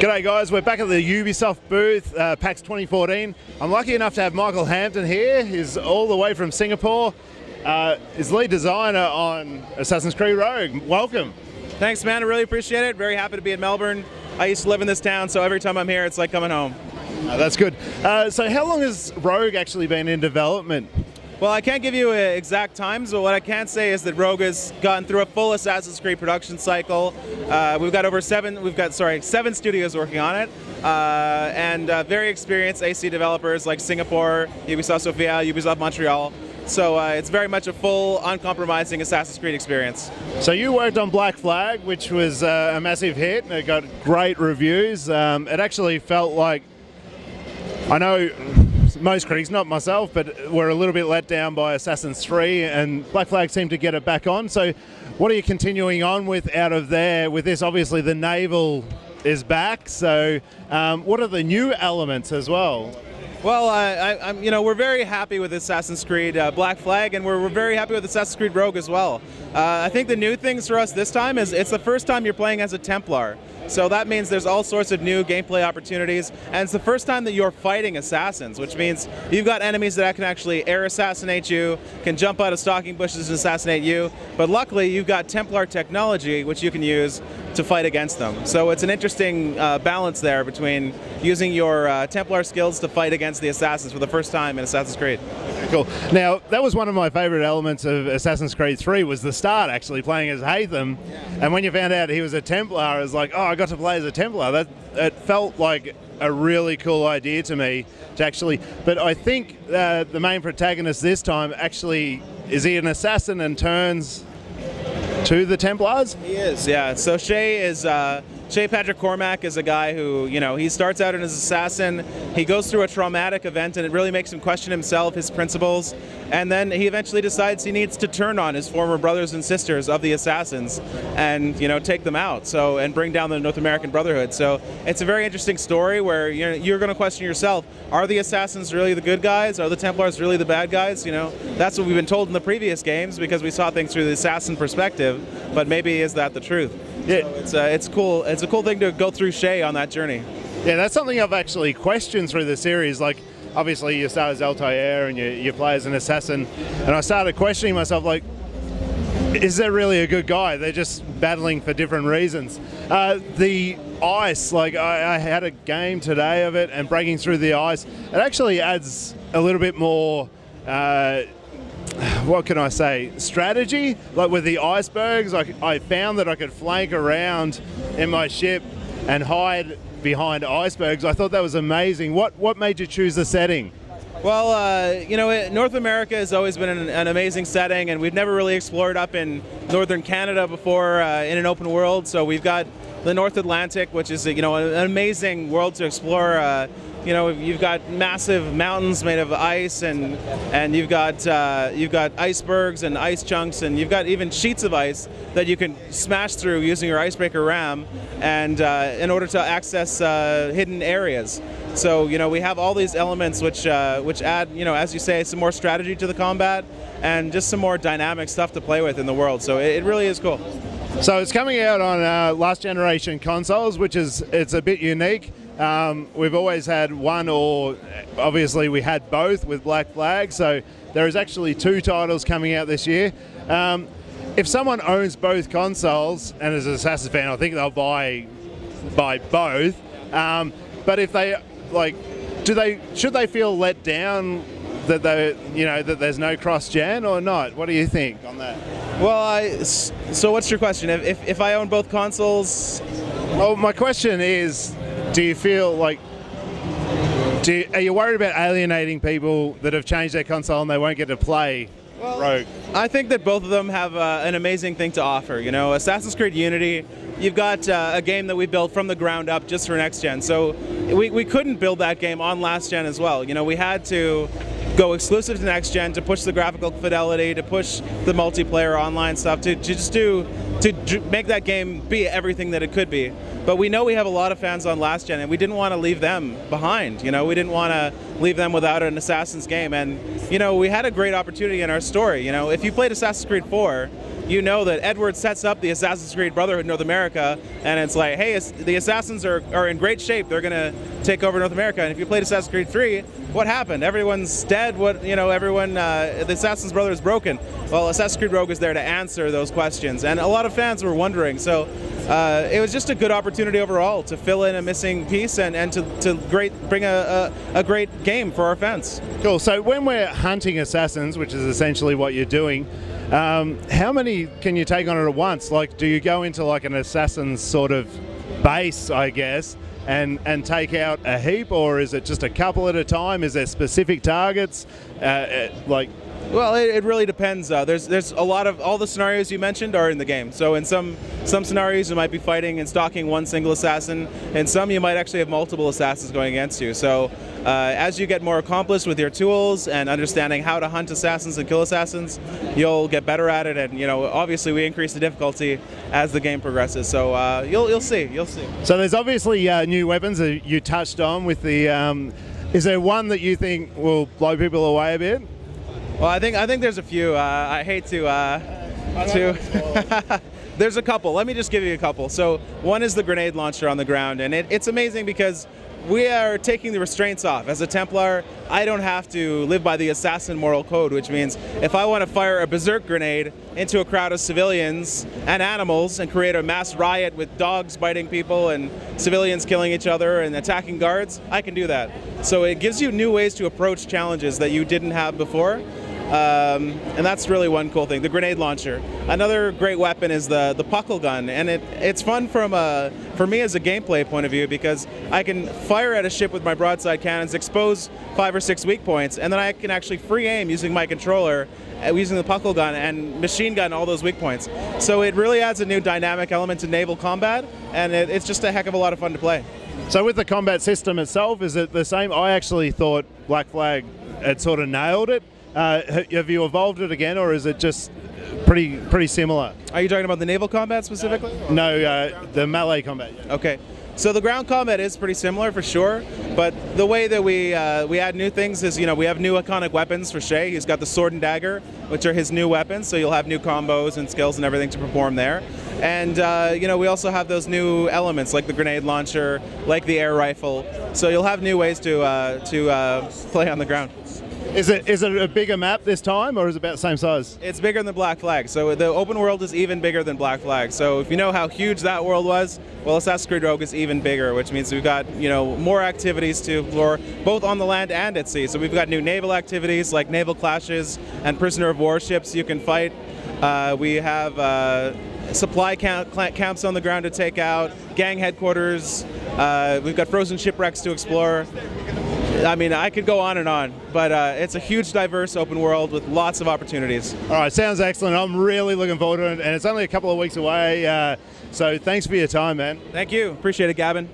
G'day guys, we're back at the Ubisoft booth, PAX 2014. I'm lucky enough to have Michael Hampton here. He's all the way from Singapore. He's lead designer on Assassin's Creed Rogue. Welcome. Thanks, man. I really appreciate it. Very happy to be in Melbourne. I used to live in this town, so every time I'm here, it's like coming home. That's good. So how long has Rogue actually been in development? Well, I can't give you exact times, but what I can say is that Rogue has gotten through a full Assassin's Creed production cycle. We've got seven studios working on it, and very experienced AC developers like Singapore, Ubisoft Sofia, Ubisoft Montreal. So it's very much a full, uncompromising Assassin's Creed experience. So you worked on Black Flag, which was a massive hit, and it got great reviews. It actually felt like, I know most critics, not myself, but were a little bit let down by Assassin's 3, and Black Flag seemed to get it back on. So what are you continuing on with out of there? With this, obviously the naval is back, so what are the new elements as well? Well, we're very happy with Assassin's Creed Black Flag, and we're very happy with Assassin's Creed Rogue as well. I think the new things for us this time is it's the first time you're playing as a Templar. So that means there's all sorts of new gameplay opportunities, and it's the first time that you're fighting assassins, which means you've got enemies that can actually air assassinate you, can jump out of stalking bushes and assassinate you, but luckily you've got Templar technology which you can use to fight against them. So it's an interesting balance there between using your Templar skills to fight against the assassins for the first time in Assassin's Creed. Cool. Now, that was one of my favorite elements of Assassin's Creed 3 was the start, actually, playing as Haytham. Yeah. And when you found out he was a Templar, I was like, oh, I got to play as a Templar. It felt like a really cool idea to me to actually... But I think the main protagonist this time actually, is he an assassin and turns to the Templars? He is, yeah. So Shay Patrick Cormac is a guy who, he starts out as an assassin, he goes through a traumatic event and it really makes him question himself, his principles, and then he eventually decides he needs to turn on his former brothers and sisters of the assassins and, take them out, and bring down the North American Brotherhood. So it's a very interesting story where you're going to question yourself, are the assassins really the good guys? Are the Templars really the bad guys? That's what we've been told in the previous games because we saw things through the assassin perspective, but maybe is that the truth? Yeah. So it's cool. It's a cool thing to go through Shay on that journey. Yeah, that's something I've actually questioned through the series. Like, obviously you start as Altair and you play as an assassin, and I started questioning myself, like, is there really a good guy? They're just battling for different reasons. The ice, like I had a game today of it, and breaking through the ice, it actually adds a little bit more what can I say, strategy. Like with the icebergs, I found that I could flank around in my ship and hide behind icebergs. I thought that was amazing. What made you choose the setting? Well, North America has always been an amazing setting, and we've never really explored up in northern Canada before in an open world. So we've got the North Atlantic, which is an amazing world to explore. You've got massive mountains made of ice, and you've got icebergs and ice chunks, and you've got even sheets of ice that you can smash through using your icebreaker ram, and in order to access hidden areas. So we have all these elements which add, as you say, some more strategy to the combat and just some more dynamic stuff to play with in the world. So it really is cool. So it's coming out on last generation consoles, it's a bit unique. We've always had one, or obviously we had both with Black Flag, so there is actually two titles coming out this year. If someone owns both consoles and is an Assassin's fan, I think they'll buy both. But if they should they feel let down that that there's no cross-gen or not? What do you think on that? Well, so what's your question? If I own both consoles? Well, my question is, do you feel like, are you worried about alienating people that have changed their console and they won't get to play Rogue? I think that both of them have an amazing thing to offer. Assassin's Creed Unity, you've got a game that we built from the ground up just for next gen. So we couldn't build that game on last gen as well. We had to go exclusive to next gen to push the graphical fidelity, to push the multiplayer online stuff, to make that game be everything that it could be. But we know we have a lot of fans on last gen, and we didn't want to leave them behind. We didn't want to leave them without an Assassin's game. And we had a great opportunity in our story. If you played Assassin's Creed 4, you know that Edward sets up the Assassin's Creed Brotherhood North America, and it's like, hey, the Assassins are in great shape. They're going to take over North America. And if you played Assassin's Creed 3, what happened? Everyone's dead. Everyone, the Assassin's Brotherhood is broken. Well, Assassin's Creed Rogue is there to answer those questions, and a lot of fans were wondering. So it was just a good opportunity overall to fill in a missing piece and to bring a great game for our fans. Cool. So when we're hunting assassins, which is essentially what you're doing, how many can you take on it at once? Like, do you go into like an assassin's sort of base, I guess, and take out a heap, or is it just a couple at a time? Is there specific targets? Well, it really depends. There's a lot of all the scenarios you mentioned are in the game. So in some scenarios you might be fighting and stalking one single assassin, and some you might actually have multiple assassins going against you. So as you get more accomplished with your tools and understanding how to hunt assassins and kill assassins, you'll get better at it. And obviously we increase the difficulty as the game progresses. So you'll see. So there's obviously new weapons that you touched on with the. Is there one that you think will blow people away a bit? Well, I think there's a few. I hate to. There's a couple. Let me just give you a couple. So one is the grenade launcher on the ground, and it's amazing because we are taking the restraints off. As a Templar, I don't have to live by the assassin moral code, which means if I want to fire a berserk grenade into a crowd of civilians and animals and create a mass riot with dogs biting people and civilians killing each other and attacking guards, I can do that. So it gives you new ways to approach challenges that you didn't have before. And that's really one cool thing, the grenade launcher. Another great weapon is the puckle gun, and it's fun for me as a gameplay point of view because I can fire at a ship with my broadside cannons, expose 5 or 6 weak points, and then I can actually free aim using my controller, using the puckle gun, and machine gun all those weak points. So it really adds a new dynamic element to naval combat, and it's just a heck of a lot of fun to play. So with the combat system itself, is it the same? I actually thought Black Flag had sort of nailed it. Have you evolved it again, or is it just pretty similar? Are you talking about the naval combat specifically? No, the melee combat. Yeah. Okay. So the ground combat is pretty similar for sure, but the way that we add new things is, we have new iconic weapons for Shay. He's got the sword and dagger, which are his new weapons, so you'll have new combos and skills and everything to perform there. And we also have those new elements like the grenade launcher, like the air rifle. So you'll have new ways to play on the ground. Is it a bigger map this time, or is it about the same size? It's bigger than Black Flag. So the open world is even bigger than Black Flag. So if you know how huge that world was, well, Assassin's Creed Rogue is even bigger, which means we've got more activities to explore, both on the land and at sea. So we've got new naval activities like naval clashes and prisoner of war ships you can fight. We have supply camps on the ground to take out, gang headquarters. We've got frozen shipwrecks to explore. I mean, I could go on and on, but it's a huge, diverse open world with lots of opportunities. All right, sounds excellent. I'm really looking forward to it, and it's only a couple of weeks away, so thanks for your time, man. Thank you. Appreciate it, Gavin.